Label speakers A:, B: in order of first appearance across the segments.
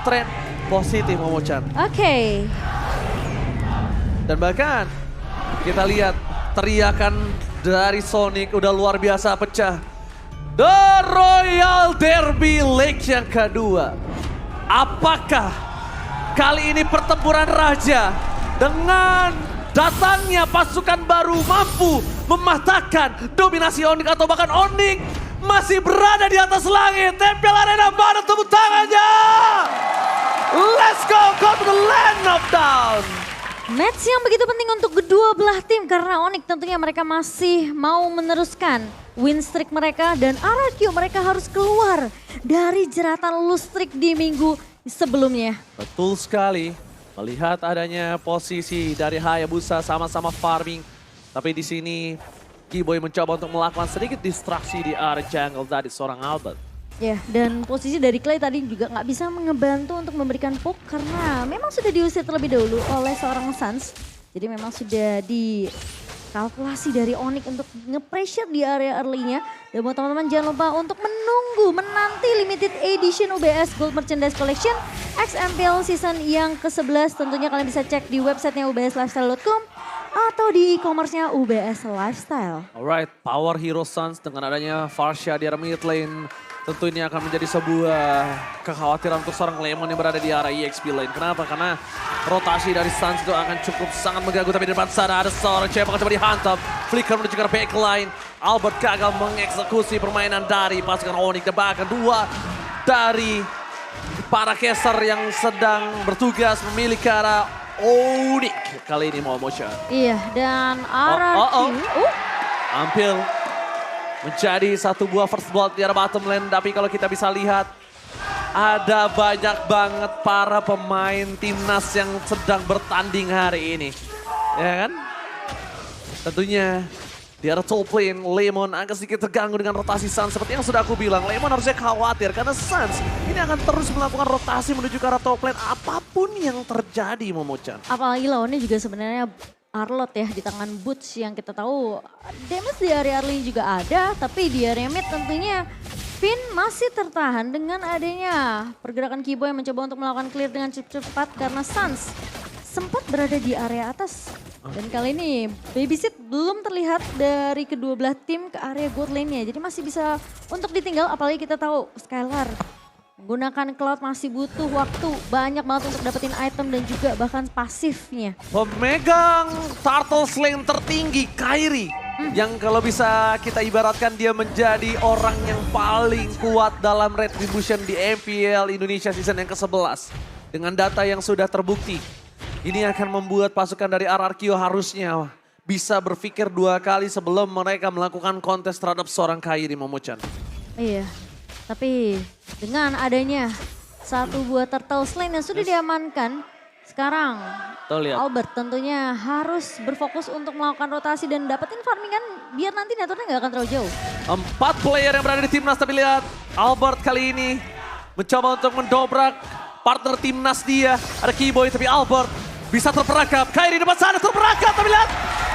A: tren positif Momo-chan.
B: Oke.
A: Dan bahkan kita lihat teriakan dari Sonic udah luar biasa pecah. The Royal Derby League yang kedua. Apakah kali ini pertempuran raja dengan datangnya pasukan baru mampu mematahkan dominasi Onyx atau bahkan Onyx masih berada di atas langit. Tempel Arena, mana tepuk tangannya? Let's go to the land of down.
B: Match yang begitu penting untuk kedua belah tim karena Onyx tentunya mereka masih mau meneruskan win streak mereka dan RRQ mereka harus keluar dari jeratan lose streak di minggu sebelumnya.
A: Betul sekali. Melihat adanya posisi dari Hayabusa sama-sama farming. Tapi di sini Kiboy mencoba untuk melakukan sedikit distraksi di area jungle dari seorang Albert.
B: Ya, dan posisi dari Clay tadi juga nggak bisa ngebantu untuk memberikan poke karena memang sudah diusir terlebih dahulu oleh seorang Suns. Jadi memang sudah dikalkulasi dari Onyx untuk nge-pressure di area early-nya. Dan buat teman-teman jangan lupa untuk menanti limited edition UBS Gold Merchandise Collection XMPL season yang ke-11. Tentunya kalian bisa cek di websitenya ubslifestyle.com atau di e-commerce-nya UBS Lifestyle.
A: Alright, Power Hero Suns dengan adanya Farsha di area mid lane. Tentu ini akan menjadi sebuah kekhawatiran untuk seorang Lemon yang berada di area EXP lane. Kenapa? Karena rotasi dari Suns itu akan cukup sangat mengganggu. Tapi di depan sana ada seorang Cep akan coba dihantam. Flicker menuju ke backline. Albert gagal mengeksekusi permainan dari pasukan Onyx. Dan bahkan dua dari para caster yang sedang bertugas memilih ke arah Onyx. Kali ini Momo-chan.
B: Iya, dan RRQ.
A: Hampir menjadi satu buah first blood di arah bottom lane. Tapi kalau kita bisa lihat, ada banyak banget para pemain timnas yang sedang bertanding hari ini. Ya kan? Tentunya di arah top lane, Lemon agak sedikit terganggu dengan rotasi Suns. Seperti yang sudah aku bilang, Lemon harusnya khawatir karena Suns ini akan terus melakukan rotasi menuju ke arah top lane apapun yang terjadi, Momo-chan.
B: Apalagi lawannya juga sebenarnya Arlot ya di tangan Boots yang kita tahu damage di area early juga ada. Tapi di area mid tentunya Finn masih tertahan dengan adanya pergerakan Kiboy yang mencoba untuk melakukan clear dengan cepat karena Suns sempat berada di area atas. Dan kali ini Babysit belum terlihat dari kedua belah tim ke area gold lane-nya. Jadi masih bisa untuk ditinggal apalagi kita tahu Skylar menggunakan Cloud masih butuh waktu banyak banget untuk dapetin item dan juga bahkan pasifnya.
A: Pemegang Turtle Lane tertinggi, Kairi. Yang kalau bisa kita ibaratkan dia menjadi orang yang paling kuat dalam retribution di MPL Indonesia season yang ke-11. Dengan data yang sudah terbukti. Ini akan membuat pasukan dari RRQ harusnya bisa berpikir dua kali sebelum mereka melakukan kontes terhadap seorang Kairi, Momo-chan.
B: Iya. Tapi dengan adanya satu buah turtle lane yang sudah diamankan, sekarang Albert tentunya harus berfokus untuk melakukan rotasi dan dapetin farmingan biar nanti naturnya nggak akan terlalu jauh.
A: 4 player yang berada di timnas, tapi lihat Albert kali ini mencoba untuk mendobrak partner timnas dia. Ada Kiboy tapi Albert bisa terperangkap. Kairi di depan sana terperangkap, tapi lihat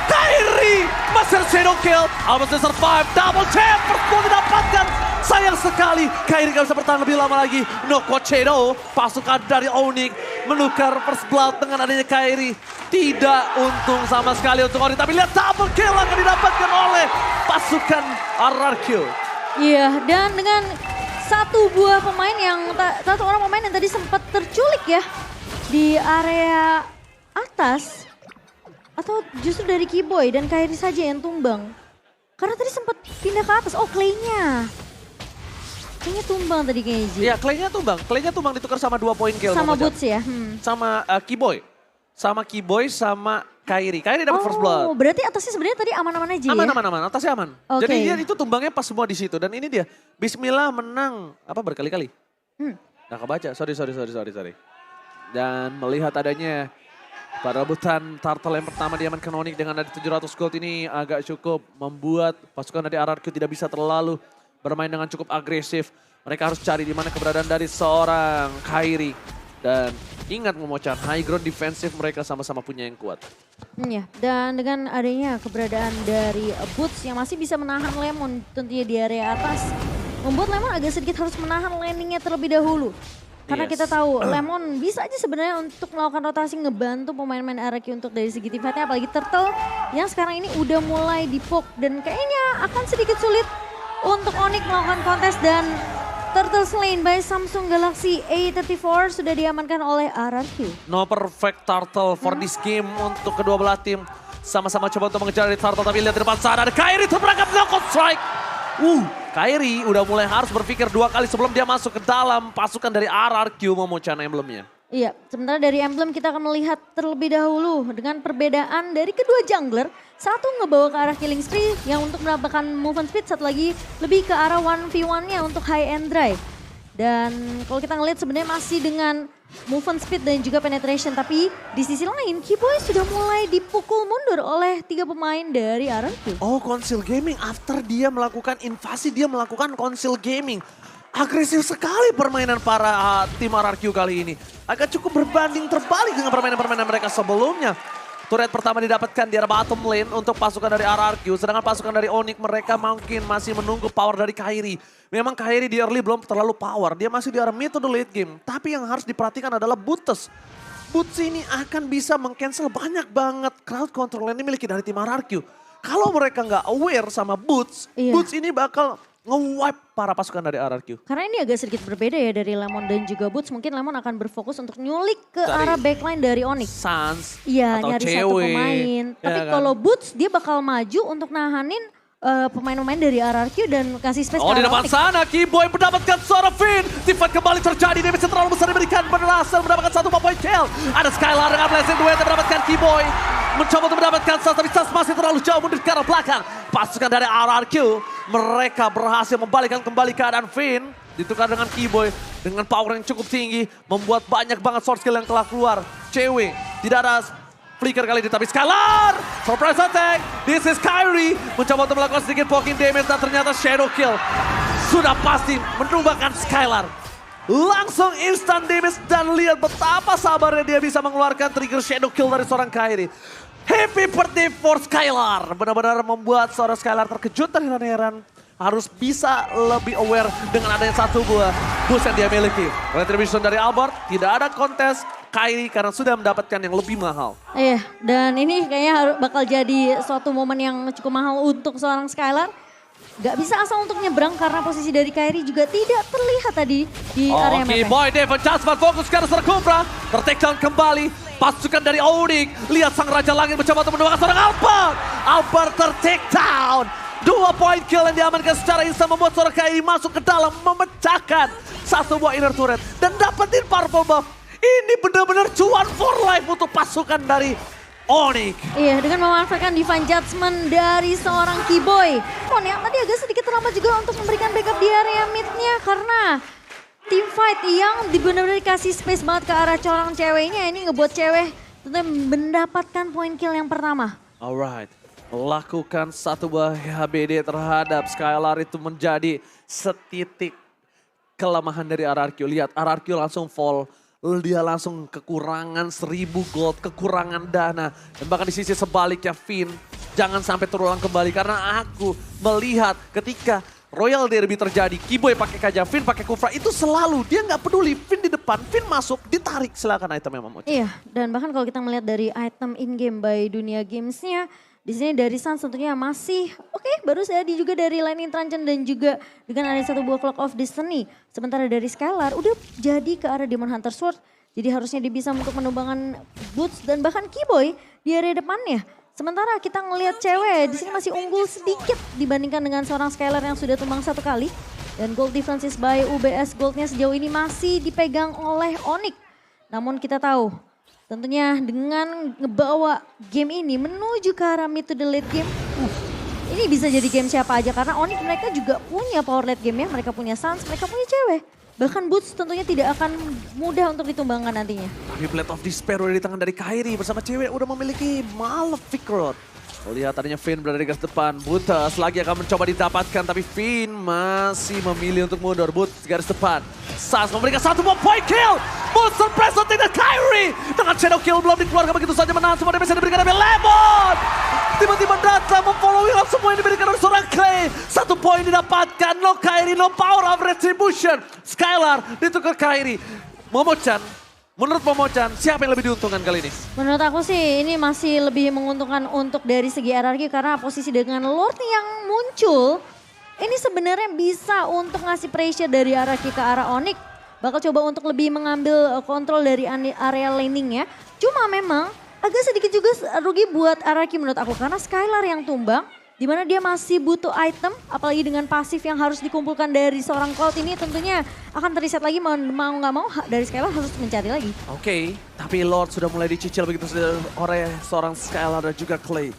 A: Kairi masih shadow kill. Albert bisa survive, double tap, perlu didapatkan. Sayang sekali, Kairi gak bisa bertahan lebih lama lagi. No Shadow, pasukan dari Onyx menukar first blood dengan adanya Kairi. Tidak untung sama sekali untuk Onyx, tapi lihat double kill akan didapatkan oleh pasukan RRQ.
B: Iya, dan dengan satu orang pemain yang tadi sempat terculik ya di area atas. Atau justru dari Kiboy dan Kairi saja yang tumbang. Karena tadi sempat pindah ke atas, Clay-nya. Kayaknya tumbang tadi kayaknya Ji.
A: Iya, Clay-nya tumbang ditukar sama 2 poin kill.
B: Sama Boots ya?
A: Sama Kiboy. Sama Kiboy sama Kairi. Kairi dapat first blood.
B: Oh, berarti atasnya sebenarnya tadi aman-aman aja ya?
A: Aman, atasnya aman.
B: Okay.
A: Jadi dia itu tumbangnya pas semua di situ. Dan ini dia, Bismillah menang berkali-kali. Nggak kebaca, sorry. Dan melihat adanya perebutan turtle yang pertama diamankan Onyx dengan ada 700 gold ini agak cukup membuat pasukan dari RRQ tidak bisa terlalu bermain dengan cukup agresif. Mereka harus cari di mana keberadaan dari seorang Kairi. Dan ingat Momo-chan, high ground defensif mereka sama-sama punya yang kuat.
B: Ya, dan dengan adanya keberadaan dari Boots yang masih bisa menahan Lemon tentunya di area atas. Membuat Lemon agak sedikit harus menahan landingnya terlebih dahulu. Karena
A: Yes.
B: kita tahu Lemon bisa aja sebenarnya untuk melakukan rotasi ngebantu pemain-pemain RRQ untuk dari segi teamfightnya. Apalagi Turtle yang sekarang ini udah mulai di-poke dan kayaknya akan sedikit sulit untuk Onyx melakukan kontes dan Turtle slain by Samsung Galaxy A34 sudah diamankan oleh RRQ.
A: No perfect Turtle for this game untuk kedua belah tim. Sama-sama coba untuk mengejar dari Turtle, tapi lihat di depan sana ada Kairi terperangkap knockout strike. Kairi udah mulai harus berpikir 2 kali sebelum dia masuk ke dalam pasukan dari RRQ memuncana emblemnya.
B: Iya, sementara dari emblem kita akan melihat terlebih dahulu dengan perbedaan dari kedua jungler. Satu ngebawa ke arah killing spree yang untuk mendapatkan movement speed, satu lagi lebih ke arah 1v1-nya untuk high and dry. Dan kalau kita ngelihat sebenarnya masih dengan movement speed dan juga penetration. Tapi di sisi lain Keyboy sudah mulai dipukul mundur oleh 3 pemain dari RRQ.
A: Oh, Council Gaming after dia melakukan invasi, dia melakukan Council Gaming. Agresif sekali permainan para tim RRQ kali ini. Agak cukup berbanding terbalik dengan permainan-permainan mereka sebelumnya. Turret pertama didapatkan di arah bottom lane untuk pasukan dari RRQ. Sedangkan pasukan dari Onyx mereka mungkin masih menunggu power dari Kairi. Memang Kairi di early belum terlalu power. Dia masih di arah mid to the late game. Tapi yang harus diperhatikan adalah Boots. Boots ini akan bisa meng-cancel banyak banget crowd control yang dimiliki dari tim RRQ. Kalau mereka nggak aware sama Boots, Boots ini bakal nge-wipe para pasukan dari RRQ.
B: Karena ini agak sedikit berbeda ya dari Lemon dan juga Boots. Mungkin Lemon akan berfokus untuk nyulik ke arah backline dari Onyx.
A: Sans
B: Iya,
A: atau
B: nyari
A: cewek.
B: satu pemain.
A: Ya
B: Tapi
A: kan?
B: kalau Boots dia bakal maju untuk nahanin pemain-pemain dari RRQ dan kasih space
A: Oh,
B: ke
A: di
B: arah
A: depan
B: Onyx.
A: sana Keyboy mendapatkan seorang Finn. Teamfight kembali terjadi, damage terlalu besar diberikan, berhasil mendapatkan 1 point kill. Ada Skylar dengan blessing duet yang mendapatkan Keyboy. Mencoba untuk mendapatkan Sans, tapi Sans masih terlalu jauh mundur ke arah belakang. Pasukan dari RRQ, mereka berhasil membalikkan kembali keadaan Finn. Ditukar dengan Keyboy, dengan power yang cukup tinggi, membuat banyak banget sword skill yang telah keluar. Cewek, tidak ada flicker kali ini, tapi Skylar! Surprise attack! This is Kairi! Mencoba untuk melakukan sedikit poking damage dan ternyata shadow kill. Sudah pasti menumbangkan Skylar. Langsung instant damage dan lihat betapa sabarnya dia bisa mengeluarkan trigger shadow kill dari seorang Kairi. Happy birthday for Skylar! Benar-benar membuat seorang Skylar terkejut dan heran-heran. Harus bisa lebih aware dengan adanya satu buah boost yang dia miliki. Retribution dari Albert, tidak ada kontes Kairi karena sudah mendapatkan yang lebih mahal.
B: Iya, dan ini kayaknya bakal jadi suatu momen yang cukup mahal untuk seorang Skylar. Gak bisa asal untuk nyebrang karena posisi dari Kairi juga tidak terlihat tadi di area map.
A: Keyboy, Devon Jasper fokus ke arah seorang Cobra. Ter-takedown kembali. Pasukan dari Onyx. Lihat sang Raja Langit mencoba untuk menemukan seorang Albert. Albert ter-takedown. 2 point kill yang diamankan secara instan membuat seorang Kairi masuk ke dalam. Memecahkan satu buah inner turret. Dan dapetin purple buff. Ini benar-benar cuan for life untuk pasukan dari Onyx.
B: Iya, dengan memanfaatkan Divine Judgment dari seorang Keyboy. Yang tadi agak sedikit terlambat juga untuk memberikan backup di area mid-nya karena team fight yang benar-benar dikasih space banget ke arah corang ceweknya. Ini ngebuat cewek tentunya mendapatkan point kill yang pertama.
A: Alright, lakukan satu buah HBD terhadap Skylar itu menjadi setitik kelemahan dari RRQ. Lihat RRQ langsung fall. Dia langsung kekurangan 1000 gold, kekurangan dana. Dan bahkan di sisi sebaliknya Finn, jangan sampai terulang kembali. Karena aku melihat ketika Royal Derby terjadi, Keyboy pakai Kaja, Finn pakai Kufra, itu selalu dia nggak peduli. Finn di depan, Finn masuk, ditarik, silakan item yang mau.
B: Iya, dan bahkan kalau kita melihat dari item in-game by Dunia Games-nya, di sini dari Sans tentunya masih oke, baru saja juga dari Lightning Truncheon dan juga dengan ada satu buah Clock of Destiny. Sementara dari Skylar udah jadi ke arah Demon Hunter Sword. Jadi harusnya dia bisa untuk menumbangkan Boots dan bahkan Keyboy di area depannya. Sementara kita ngelihat cewek di sini masih unggul sedikit dibandingkan dengan seorang Skylar yang sudah tumbang 1 kali. Dan gold differences by UBS Goldnya sejauh ini masih dipegang oleh Onyx. Namun kita tahu tentunya dengan ngebawa game ini menuju ke arah mid to the late game. Ini bisa jadi game siapa aja karena Onyx mereka juga punya power late game ya. Mereka punya Sans, mereka punya cewek. Bahkan Boots tentunya tidak akan mudah untuk ditumbangkan nantinya.
A: Tapi Blade of Despair udah di tangan dari Kairi bersama cewek udah memiliki Malefic Rod. Lihat tadinya Finn berada di garis depan, Butas lagi akan mencoba didapatkan tapi Finn masih memilih untuk mundur. But garis depan, Sans memberikan satu buah point kill. But surprise attack dari Kairi. Dengan shadow kill belum dikeluarkan begitu saja menahan semua damage yang diberikan oleh Lemon. Tiba-tiba datang memfollowing up semua yang diberikan oleh seorang Clay. 1 poin didapatkan, no Kairi, no power of retribution. Skylar ditukar Kairi. Momochan, menurut Momochan siapa yang lebih diuntungkan kali ini?
B: Menurut aku sih ini masih lebih menguntungkan untuk dari segi RRQ karena posisi dengan Lord yang muncul ini sebenarnya bisa untuk ngasih pressure dari RRQ ke arah Onyx. Bakal coba untuk lebih mengambil kontrol dari area laning ya. Cuma memang agak sedikit juga rugi buat RRQ menurut aku karena Skylar yang tumbang. Dimana dia masih butuh item, apalagi dengan pasif yang harus dikumpulkan dari seorang Cloud ini tentunya akan terreset lagi mau nggak mau dari Skylar harus mencari lagi.
A: Oke, tapi Lord sudah mulai dicicil begitu oleh seorang Skylar dan juga Clay.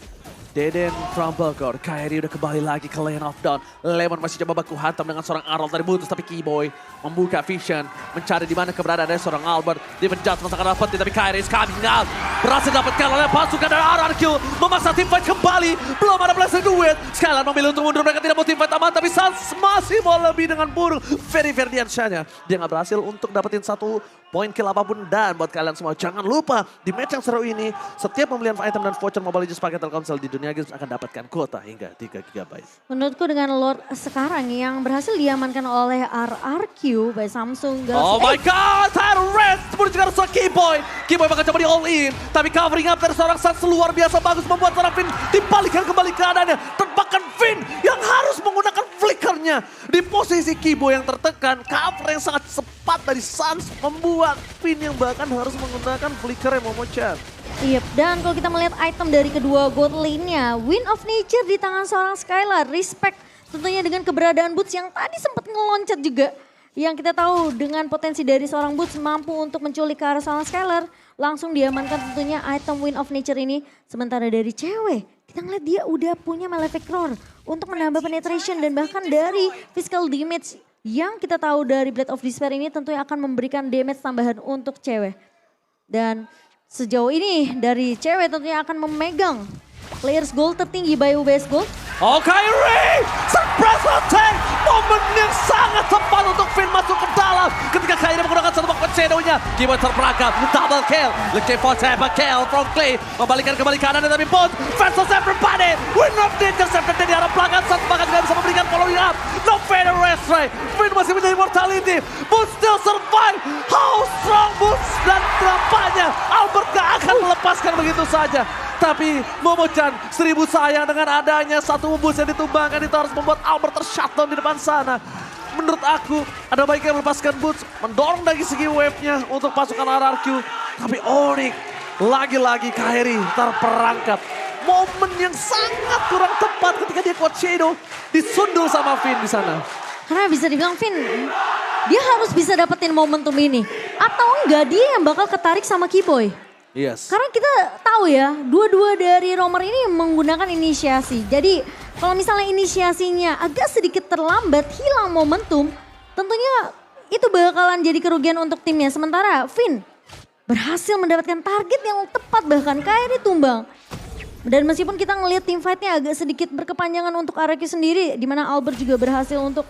A: Deden from Bogor, Kairi udah kembali lagi ke lane of down. Lemon masih coba baku hantam dengan seorang Arnold dari Butus, tapi Keyboy membuka vision, mencari di mana keberadaan dari seorang Albert. Dia menjat sangat dapat, tapi Kairi is coming out. Berhasil dapatkan oleh pasukan dari RRQ, memaksa team fight kembali. Belum ada blessing duet. Skylar memilih untuk mundur, mereka tidak mau team fight aman, tapi Sans masih mau lebih dengan burung. Ferdiansyahnya, dia nggak berhasil untuk dapetin satu poin kill apapun. Dan buat kalian semua, jangan lupa di match yang seru ini, setiap pembelian item dan voucher Mobile Legends pakai Telkomsel di dunia games akan dapatkan kuota hingga 3 GB.
B: Menurutku dengan Lord sekarang yang berhasil diamankan oleh RRQ by Samsung Galaxy.
A: Oh my god, title rest! Kemudian juga harus Keyboy. Keyboy bakal coba di all in, tapi covering up dari seorang Sans luar biasa bagus membuat seorang Finn dibalikan kembali keadaannya. Bahkan Finn yang harus menggunakan flickernya di posisi Keyboy yang tertekan. Cover yang sangat cepat dari Sans membuat Finn yang bahkan harus menggunakan flicker yang Momochan.
B: Iya, dan kalau kita melihat item dari kedua gold lane-nya, Wind of Nature di tangan seorang Skylar. Respect tentunya dengan keberadaan Boots yang tadi sempat ngeloncat juga. Yang kita tahu dengan potensi dari seorang Boots mampu untuk menculik ke arah seorang Skylar. Langsung diamankan tentunya item Wind of Nature ini. Sementara dari cewek, kita ngeliat dia udah punya Malefic Roar untuk menambah penetration dan bahkan dari physical damage yang kita tahu dari Blade of Despair ini tentunya akan memberikan damage tambahan untuk cewek. Dan sejauh ini dari cewek tentunya akan memegang players gold tertinggi by UBS Gold.
A: Oh Kairi, surprise attack, momen yang sangat tepat untuk Finn masuk ke dalam. Ketika Kairi menggunakan satu bakwan shadow-nya, Keyboy terperangkap, double kill. Looking for double kill from Clay, membalikan kembali kanan tapi Bones versus everybody. Wind of Nature sampai di arah belakang, satu bahkan tidak bisa memberikan following up. No fader rest right, Finn masih menjadi mortality. Bones still survive, how strong Bones dan tampaknya Albert gak akan melepaskan begitu saja. Tapi Momochan 1000 sayang dengan adanya satu bus yang ditumbangkan itu harus membuat Albert tershutdown di depan sana. Menurut aku ada baiknya melepaskan Boots, mendorong dari segi wave-nya untuk pasukan RRQ. Tapi Onyx lagi-lagi Kairi terperangkap. Momen yang sangat kurang tepat ketika dia quad shadow disundul sama Finn di sana.
B: Karena bisa dibilang Finn, dia harus bisa dapetin momentum ini. Atau enggak dia yang bakal ketarik sama Keyboy.
A: Yes.
B: Karena kita tahu ya, dua-dua dari romer ini menggunakan inisiasi. Jadi kalau misalnya inisiasinya agak sedikit terlambat, hilang momentum, tentunya itu bakalan jadi kerugian untuk timnya. Sementara Finn berhasil mendapatkan target yang tepat, bahkan Kairi tumbang. Dan meskipun kita ngelihat tim fightnya agak sedikit berkepanjangan untuk RRQ sendiri, di mana Albert juga berhasil untuk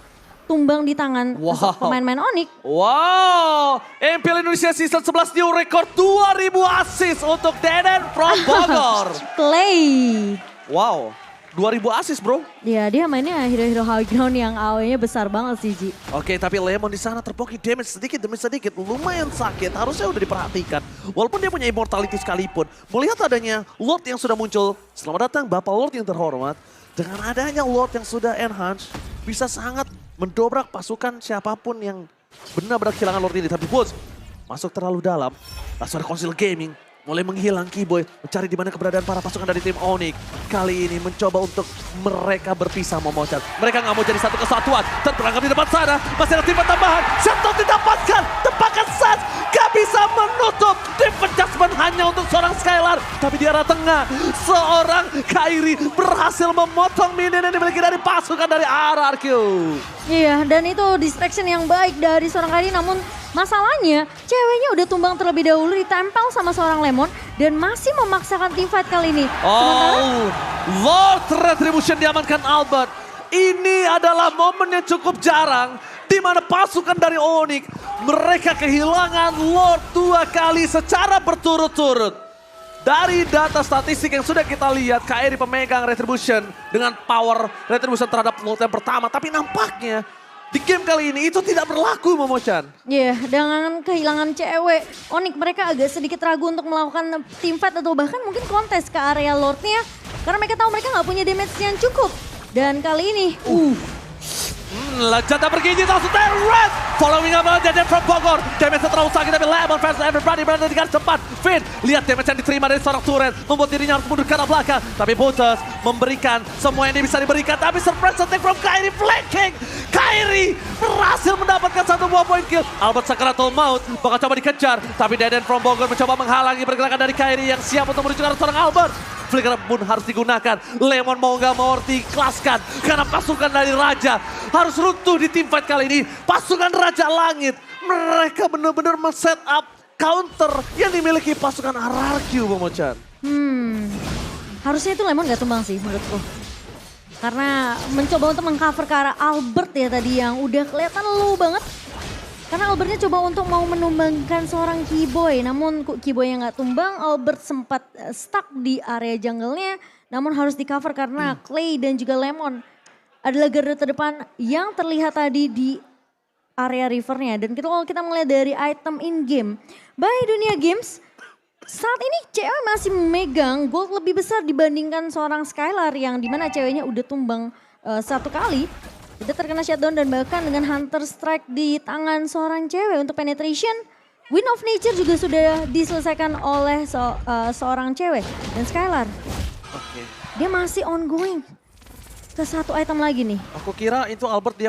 B: tumbang di tangan pemain-pemain Onyx.
A: Wow, MPL Indonesia Season 11 new record 2000 assist untuk Deden from Bogor.
B: Clay.
A: Wow, 2000 assist bro.
B: Ya dia mainnya hero-hero high ground yang AOE-nya besar banget sih Ji.
A: Oke, tapi Lemon di sana terpoki damage sedikit demi sedikit, lumayan sakit, harusnya udah diperhatikan. Walaupun dia punya immortality sekalipun, melihat adanya Lord yang sudah muncul, selamat datang Bapak Lord yang terhormat. Dengan adanya Lord yang sudah enhance, bisa sangat mendobrak pasukan siapapun yang benar-benar kehilangan Lord ini. Tapi Boots masuk terlalu dalam, langsung ada Council Gaming. Mulai menghilang Keyboy, mencari di mana keberadaan para pasukan dari tim Onyx. Kali ini mencoba untuk mereka berpisah Momochan. Mereka nggak mau jadi satu kesatuan. Terperangkap di depan sana, masih ada tim tambahan. Shutdown didapatkan, tepakan Sans. Gak bisa menutup. Defense adjustment hanya untuk seorang Skylar. Tapi di arah tengah, seorang Kairi berhasil memotong minion yang dimiliki dari pasukan dari RRQ.
B: Iya, dan itu distraction yang baik dari seorang Kairi, namun masalahnya ceweknya udah tumbang terlebih dahulu, ditempel sama seorang Lemon dan masih memaksakan team fight kali ini.
A: Oh, Lord Retribution diamankan Albert. Ini adalah momen yang cukup jarang di mana pasukan dari Onyx mereka kehilangan Lord 2 kali secara berturut-turut. Dari data statistik yang sudah kita lihat, Kairi pemegang Retribution dengan power Retribution terhadap Lord yang pertama. Tapi nampaknya di game kali ini itu tidak berlaku Momochan.
B: Iya, dengan kehilangan cewek, Onyx mereka agak sedikit ragu untuk melakukan team fight atau bahkan mungkin kontes ke area Lordnya. Karena mereka tahu mereka nggak punya damage yang cukup. Dan kali ini,
A: Lejata bergigi langsung Red. Following up Dead from Bogor. Damage terlalu sakit tapi Lemon fans everybody berada di garis depan. Finn, lihat damage yang diterima dari seorang turret. Membuat dirinya harus mundur ke arah belakang. Tapi Butters memberikan semua yang bisa diberikan. Tapi surprise attack from Kairi flanking. Kairi berhasil mendapatkan satu buah point kill. Albert Sakaratul Maut bakal coba dikejar. Tapi Dead from Bogor mencoba menghalangi pergerakan dari Kairi yang siap untuk menuju ke arah seorang Albert. Flicker pun harus digunakan. Lemon mau nggak mau diikhlaskan. Karena pasukan dari Raja harus runtuh di team fight kali ini. Pasukan Raja Langit. Mereka benar-benar men-set up counter yang dimiliki pasukan RRQ, Momochan.
B: harusnya itu Lemon gak tumbang sih menurutku. Karena mencoba untuk mengcover ke arah Albert ya tadi yang udah kelihatan low banget. Karena Albertnya coba untuk mau menumbangkan seorang Keyboy. Namun Keyboy yang gak tumbang, Albert sempat stuck di area jungle-nya. Namun harus di cover karena Clay dan juga Lemon adalah garda terdepan yang terlihat tadi di area rivernya. Dan kalau kita melihat dari item in-game, by Dunia Games, saat ini cewek masih memegang gold lebih besar dibandingkan seorang Skylar yang dimana ceweknya udah tumbang satu kali. Udah terkena shutdown dan bahkan dengan Hunter Strike di tangan seorang cewek untuk penetration. Wind of Nature juga sudah diselesaikan oleh seorang cewek. Dan Skylar, dia masih ongoing ke satu item lagi nih.
A: Aku kira itu Albert dia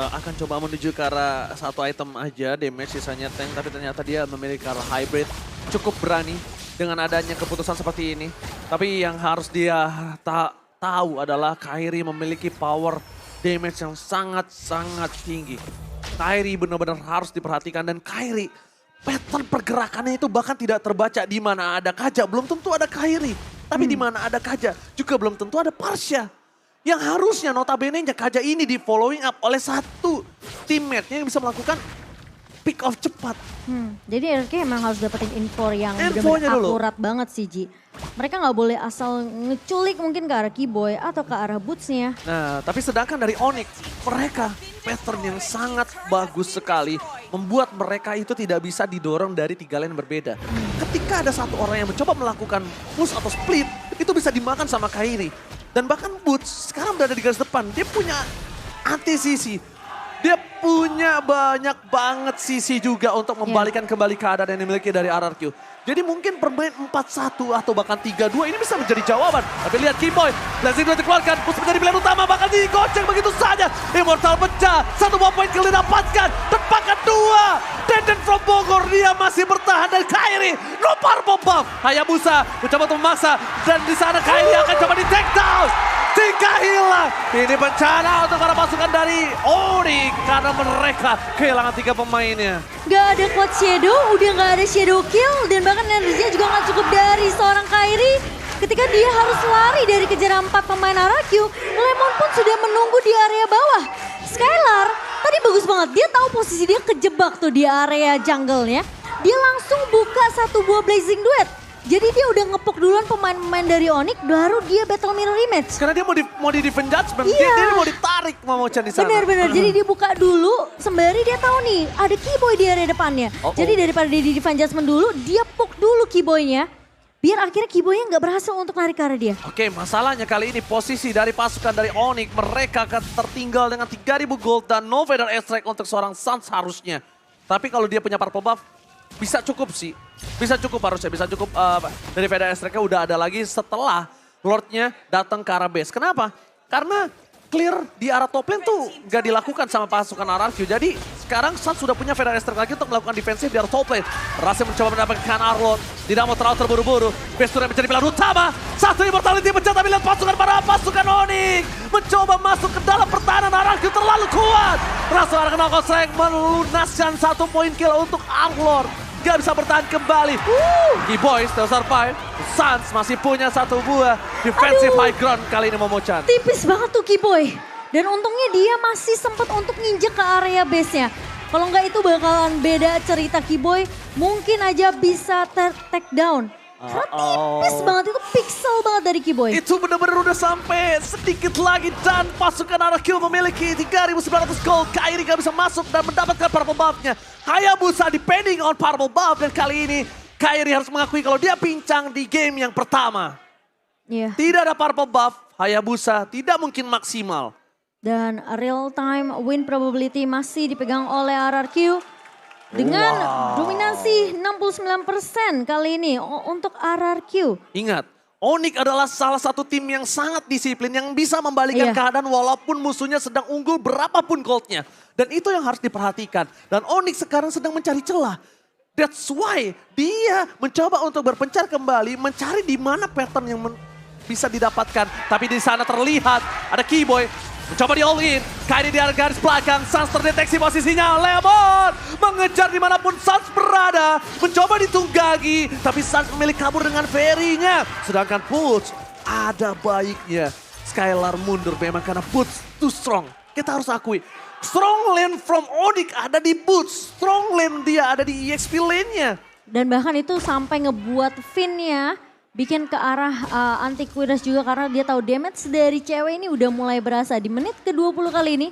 A: akan coba menuju ke arah satu item aja, damage sisanya tank. Tapi ternyata dia memiliki arah hybrid, cukup berani dengan adanya keputusan seperti ini. Tapi yang harus dia tahu adalah Kairi memiliki power damage yang sangat-sangat tinggi. Kairi benar-benar harus diperhatikan dan Kairi pattern pergerakannya itu bahkan tidak terbaca di mana ada Kaja. Belum tentu ada Kairi, tapi di mana ada Kaja juga belum tentu ada Parsha. Yang harusnya notabene-nya Kaja ini di following up oleh satu teammate-nya yang bisa melakukan pick off cepat.
B: Jadi RRQ emang harus dapetin info yang benar-benar akurat banget sih Ji. Mereka nggak boleh asal ngeculik mungkin ke arah Keyboy atau ke arah Boots-nya.
A: Nah, tapi sedangkan dari Onyx, mereka pattern yang sangat bagus sekali. Membuat mereka itu tidak bisa didorong dari 3 lane berbeda. Ketika ada satu orang yang mencoba melakukan push atau split, itu bisa dimakan sama Kairi. Dan bahkan Boots sekarang berada di garis depan, dia punya anti-sisi. Dia punya banyak banget sisi juga untuk membalikan kembali keadaan yang dimiliki dari RRQ. Jadi mungkin bermain 4-1 atau bahkan 3-2 ini bisa menjadi jawaban. Tapi lihat Keyboy, Blazing Duel dikeluarkan, Push menjadi pilihan utama, bakal digoceng begitu saja. Immortal pecah, 1 buah poin kill didapatkan, tepakan 2. Deden from Bogor, dia masih bertahan dan Kairi lempar bomb. Hayabusa mencoba untuk memaksa dan di sana Kairi akan coba di take down. 3 hilang. Ini bencana untuk para pasukan dari Onyx karena mereka kehilangan 3 pemainnya.
B: Gak ada Cloud Shadow, udah gak ada Shadow Kill dan bahkan energinya juga gak cukup dari seorang Kairi. Ketika dia harus lari dari kejaran 4 pemain RRQ, Lemon pun sudah menunggu di area bawah. Skylar tadi bagus banget, dia tahu posisi dia kejebak tuh di area jungle-nya. Dia langsung buka satu buah Blazing Duet. Jadi dia udah ngepok duluan pemain-pemain dari Onyx, baru dia battle mirror image.
A: Karena dia mau di defend judgment, dia mau ditarik Momochan di sana.
B: Benar-benar, jadi dia buka dulu sembari dia tahu nih ada Keyboy di area depannya. Jadi daripada dia di defend judgment dulu, dia poke dulu Keyboy-nya. Biar akhirnya Keyboy-nya nggak berhasil untuk lari ke arah dia.
A: Oke, masalahnya kali ini posisi dari pasukan dari Onyx, mereka akan tertinggal dengan 3.000 gold dan no feather airstrike untuk seorang Suns harusnya. Tapi kalau dia punya purple buff, bisa cukup sih. Bisa cukup harusnya, bisa cukup dari feather airstrike-nya udah ada lagi setelah Lord-nya datang ke arah base. Kenapa? Karena clear di arah top lane tuh gak dilakukan sama pasukan RRQ. Jadi sekarang Suns sudah punya feather airstrike lagi untuk melakukan defensif di arah top lane. Berhasil mencoba mendapatkan Arlot. Tidak mau terlalu terburu-buru. Base turret menjadi pilihan utama. Satu immortality pecah tapi lihat pasukan Onyx mencoba masuk ke dalam pertahanan RRQ terlalu kuat. Rasul akan knockout strike melunaskan 1 poin kill untuk Arlot. Gak bisa bertahan kembali. Keyboy still survive. Suns masih punya 1 buah defensive high ground kali ini Momochan.
B: Tipis banget tuh Keyboy. Dan untungnya dia masih sempat untuk nginjek ke area base-nya. Kalau nggak itu bakalan beda cerita Keyboy. Mungkin aja bisa take down Tipis banget, itu pixel banget dari Keyboy.
A: Itu benar-benar udah sampai sedikit lagi dan pasukan RRQ memiliki 3.900 gold. Kairi gak bisa masuk dan mendapatkan purple buff-nya. Hayabusa depending on purple buff dan kali ini Kairi harus mengakui kalau dia pincang di game yang pertama.
B: Iya.
A: Tidak ada purple buff, Hayabusa tidak mungkin maksimal.
B: Dan real time win probability masih dipegang oleh RRQ. Dengan dominasi 69% kali ini untuk RRQ.
A: Ingat, Onyx adalah salah satu tim yang sangat disiplin, yang bisa membalikkan keadaan walaupun musuhnya sedang unggul berapapun goldnya. Dan itu yang harus diperhatikan. Dan Onyx sekarang sedang mencari celah. That's why dia mencoba untuk berpencar kembali, mencari di mana pattern yang bisa didapatkan. Tapi di sana terlihat ada Keyboy. Mencoba di all in, Kairi di garis belakang, Sans terdeteksi posisinya, Lemon mengejar dimanapun Sans berada, mencoba ditunggangi, tapi Sans memilih kabur dengan Ferry-nya. Sedangkan Boots, ada baiknya Skylar mundur memang karena Boots too strong. Kita harus akui, strong lane from Onyx ada di Boots, strong lane dia ada di EXP lane-nya.
B: Dan bahkan itu sampai ngebuat Finn-nya bikin ke arah anti-Quidas juga karena dia tahu damage dari cewek ini udah mulai berasa di menit ke-20 kali ini.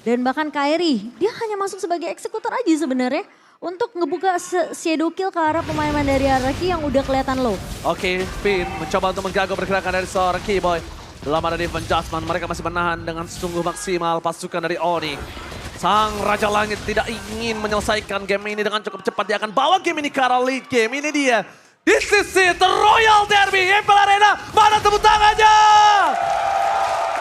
B: Dan bahkan Kairi, dia hanya masuk sebagai eksekutor aja sebenarnya untuk ngebuka shadow kill ke arah pemain dari RRQ yang udah kelihatan low.
A: Oke, Finn mencoba untuk mengganggu pergerakan dari seorang Keyboy. Belum ada defense adjustment, mereka masih menahan dengan sungguh maksimal pasukan dari Onyx. Sang Raja Langit tidak ingin menyelesaikan game ini dengan cukup cepat. Dia akan bawa game ini ke arah lead game, ini dia. This is it, the Royal Derby, Impel Arena, mana tepuk tangannya?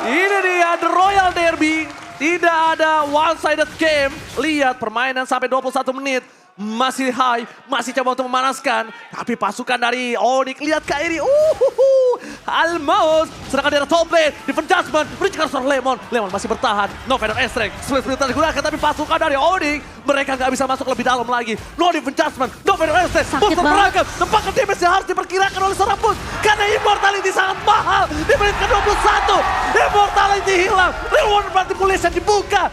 A: Ini dia, the Royal Derby, tidak ada one-sided game. Lihat permainan sampai 21 menit, masih high, masih coba untuk memanaskan. Tapi pasukan dari Onyx, lihat Kairi, almost. Sedangkan di top lane, defense adjustment, berikan seorang Lemon. Lemon masih bertahan, no feather extract, split digunakan, tapi pasukan dari Onyx, mereka nggak bisa masuk lebih dalam lagi. No defense adjustment, no feather extract, Boots beragam. Tempatkan damage yang harus diperkirakan oleh seorang Boots. Karena immortality sangat mahal, di menit ke-21. Immortality hilang, reward manipulation dibuka.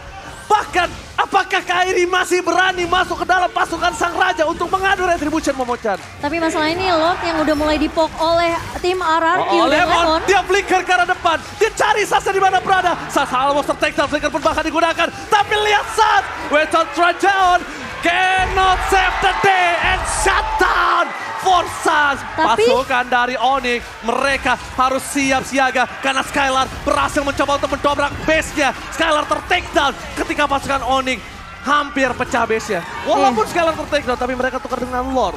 A: Bahkan, apakah Kairi masih berani masuk ke dalam pasukan sang raja untuk mengadu retribution, Momochan?
B: Tapi masalah ini Lord yang udah mulai dipok oleh tim RRQ dan Lemon.
A: Dia flicker ke arah depan, dia cari Sasa di mana berada. Sasa almost tertektal, flicker pun bahkan digunakan. Tapi lihat Sas, Weton Trajan cannot save the day and shut down for Sas. Pasukan dari Onyx, mereka harus siap siaga karena Skylar berhasil mencoba untuk mendobrak base-nya. Skylar tertakedown ketika pasukan Onyx hampir pecah base-nya. Walaupun Skylar tertakedown, tapi mereka tukar dengan Lord.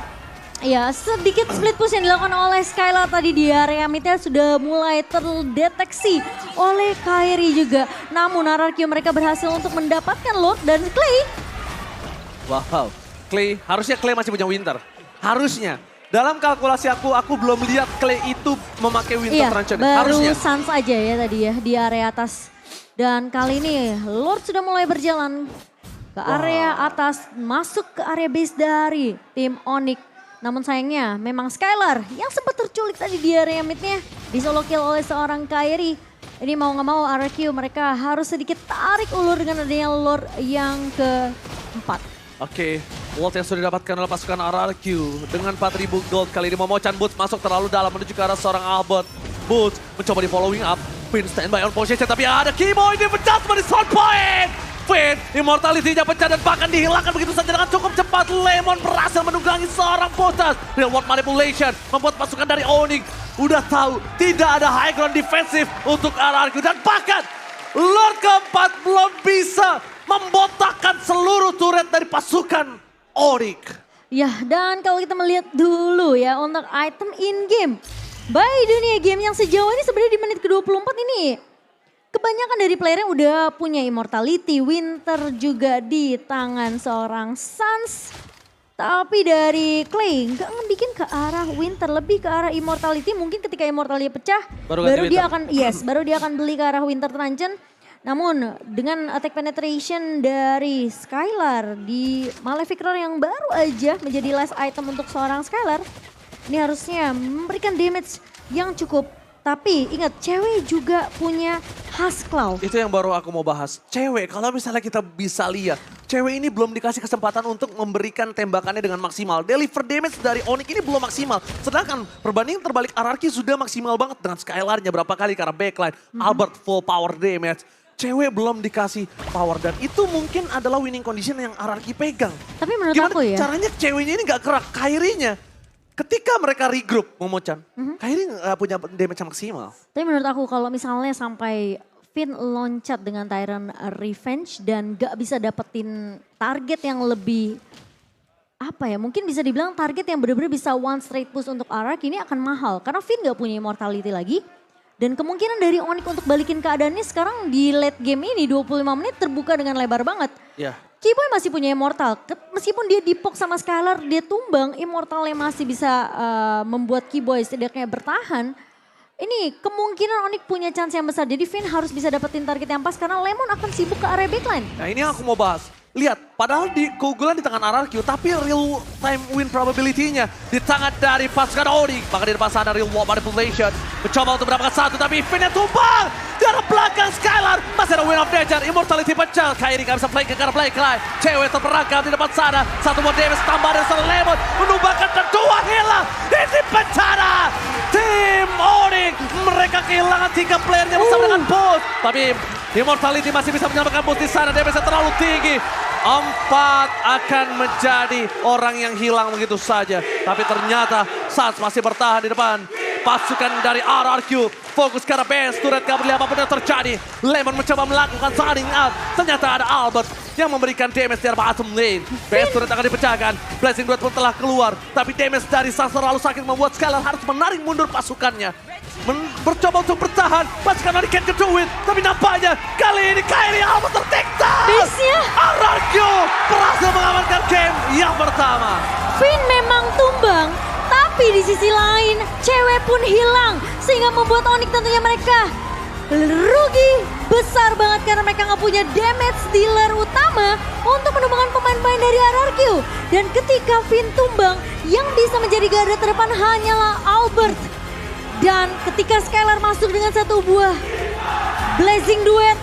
B: Ya, sedikit split push yang dilakukan oleh Skylar tadi di area midnya sudah mulai terdeteksi oleh Kairi juga. Namun RRQ mereka berhasil untuk mendapatkan Lord dan Clay.
A: Wow, Clay, harusnya Clay masih punya Winter. Harusnya. Dalam kalkulasi aku belum lihat Clay itu memakai Winter Truncheon.
B: Baru Sans aja ya tadi ya di area atas. Dan kali ini Lord sudah mulai berjalan ke area atas, masuk ke area base dari tim Onyx. Namun sayangnya memang Skylar yang sempat terculik tadi di area midnya di solo kill oleh seorang Kairi. Ini mau nggak mau RRQ mereka harus sedikit tarik ulur dengan adanya Lord yang keempat.
A: Oke, Walt yang sudah didapatkan oleh pasukan RRQ dengan 4.000 gold. Kali ini Momochan Boots masuk terlalu dalam menuju ke arah seorang Albert. Boots mencoba di following up. Finn standby on position tapi ada Keyboy di adjustment di sound point. Finn immortality-nya pecah dan bahkan dihilangkan begitu saja dengan cukup cepat. Lemon berhasil menunggangi seorang Botas. Real world manipulation membuat pasukan dari Onyx udah tahu tidak ada high ground defensif untuk RRQ. Dan bahkan Lord keempat belum bisa membotakkan seluruh turret dari pasukan Onyx.
B: Ya, dan kalau kita melihat dulu ya untuk item in-game. By dunia game yang sejauh ini sebenarnya di menit ke-24 ini. Kebanyakan dari player yang udah punya immortality, Winter juga di tangan seorang Sans. Tapi dari Clay nggak ngebikin ke arah Winter, lebih ke arah immortality. Mungkin ketika immortality pecah, baru dia akan beli ke arah Winter Truncheon. Namun dengan attack penetration dari Skylar di Malefic Roar yang baru aja menjadi last item untuk seorang Skylar. Ini harusnya memberikan damage yang cukup. Tapi ingat cewek juga punya Husk Claw.
A: Itu yang baru aku mau bahas. Cewek kalau misalnya kita bisa lihat. cewek ini belum dikasih kesempatan untuk memberikan tembakannya dengan maksimal. Deliver damage dari Onyx ini belum maksimal. Sedangkan perbandingan terbalik RRQ sudah maksimal banget dengan Skylar-nya berapa kali karena backline. Albert full power damage. Cewek belum dikasih power dan itu mungkin adalah winning condition yang RRQ pegang.
B: Tapi menurut
A: Gimana
B: aku ya.
A: caranya ceweknya ini gak kerak, Kairi-nya. Ketika mereka regroup, Momochan, Kairi gak punya damage yang maksimal.
B: Tapi menurut aku kalau misalnya sampai Finn loncat dengan Tyrant Revenge dan gak bisa dapetin target yang lebih apa ya, mungkin bisa dibilang target yang benar-benar bisa one straight push untuk RRQ ini akan mahal. Karena Finn gak punya immortality lagi. Dan kemungkinan dari Onyx untuk balikin keadaannya sekarang di late game ini 25 menit terbuka dengan lebar banget.
A: Ya.
B: Keyboy masih punya immortal, meskipun dia dipok sama Skylar, dia tumbang, immortalnya masih bisa membuat Keyboy setidaknya bertahan. Ini kemungkinan Onyx punya chance yang besar. Jadi Finn harus bisa dapetin target yang pas karena Lemon akan sibuk ke area backline.
A: Nah ini yang aku mau bahas. Lihat, padahal di keunggulan di tangan RRQ, tapi real time win probability-nya di tangan dari pasukan Onyx. Maka di depan sana real wall manipulation. Mencoba untuk mendapatkan satu, tapi Finn-nya tumbang. Di arah belakang Skylar, masih ada win of danger. Immortality pecah, Kairi gak bisa play ke karena play line. Cewek terperangkap di depan sana. Satu buat Davis, tambah dari sana Lemon. Menumbangkan kedua hilang. Ini bencana. Tim Onyx, mereka kehilangan 3 playernya bersama dengan boost. Tapi Immortality masih bisa menyelamatkan boost di sana. Damage terlalu tinggi. 4 akan menjadi orang yang hilang begitu saja. Tapi ternyata Suns masih bertahan di depan. Pasukan dari RRQ fokus ke arah base. Turret gak berlihat apapun yang terjadi. Lemon mencoba melakukan signing out. Ternyata ada Albert yang memberikan damage di arah bottom lane. Base turret akan dipecahkan. Blazing Duet pun telah keluar. Tapi damage dari Suns terlalu sakit membuat Skylar harus menarik mundur pasukannya. Bercoba untuk bertahan. Pasukan Onyx can't do it. Tapi nampaknya kali ini Kairi Albert tertikta.
B: Base-nya.
A: RRQ berhasil mengamankan game yang pertama.
B: Finn memang tumbang, tapi di sisi lain cewek pun hilang. Sehingga membuat Onyx tentunya mereka rugi besar banget karena mereka nggak punya damage dealer utama untuk menumbangkan pemain-pemain dari RRQ. Dan ketika Finn tumbang, yang bisa menjadi garda terdepan hanyalah Albert. Dan ketika Skylar masuk dengan satu buah Blazing Duet,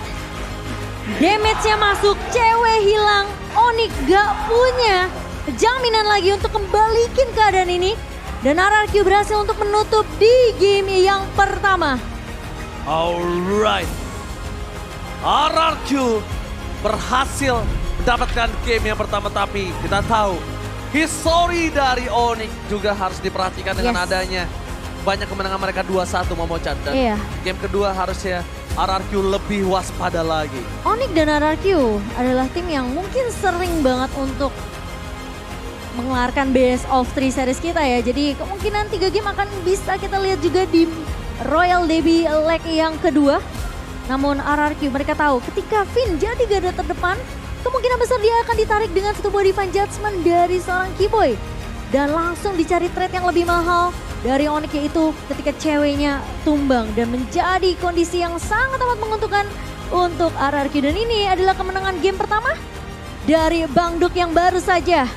B: damage-nya masuk, cewek hilang, Onyx gak punya jaminan lagi untuk kembalikan keadaan ini. Dan RRQ berhasil untuk menutup di game yang pertama.
A: Alright, RRQ berhasil mendapatkan game yang pertama, tapi kita tahu history dari Onyx juga harus diperhatikan dengan adanya banyak kemenangan mereka 2-1 Momochan. Dan game kedua harusnya RRQ lebih waspada lagi.
B: Onyx dan RRQ adalah tim yang mungkin sering banget untuk mengeluarkan best of 3 series kita ya. Jadi kemungkinan 3 game akan bisa kita lihat juga di Royal Derby leg yang kedua. Namun RRQ mereka tahu ketika Finn jadi garda terdepan, kemungkinan besar dia akan ditarik dengan satu buah Divine Judgment dari seorang Keyboy. Dan langsung dicari trade yang lebih mahal dari Onyx, yaitu ketika ceweknya tumbang dan menjadi kondisi yang sangat amat menguntungkan untuk RRQ. Dan ini adalah kemenangan game pertama dari Bang Duk yang baru saja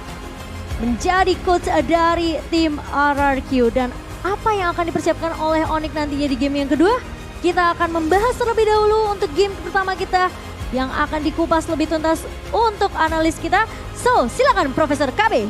B: menjadi coach dari tim RRQ. Dan apa yang akan dipersiapkan oleh Onyx nantinya di game yang kedua? Kita akan membahas terlebih dahulu untuk game pertama kita yang akan dikupas lebih tuntas untuk analis kita. So, silakan Profesor KB.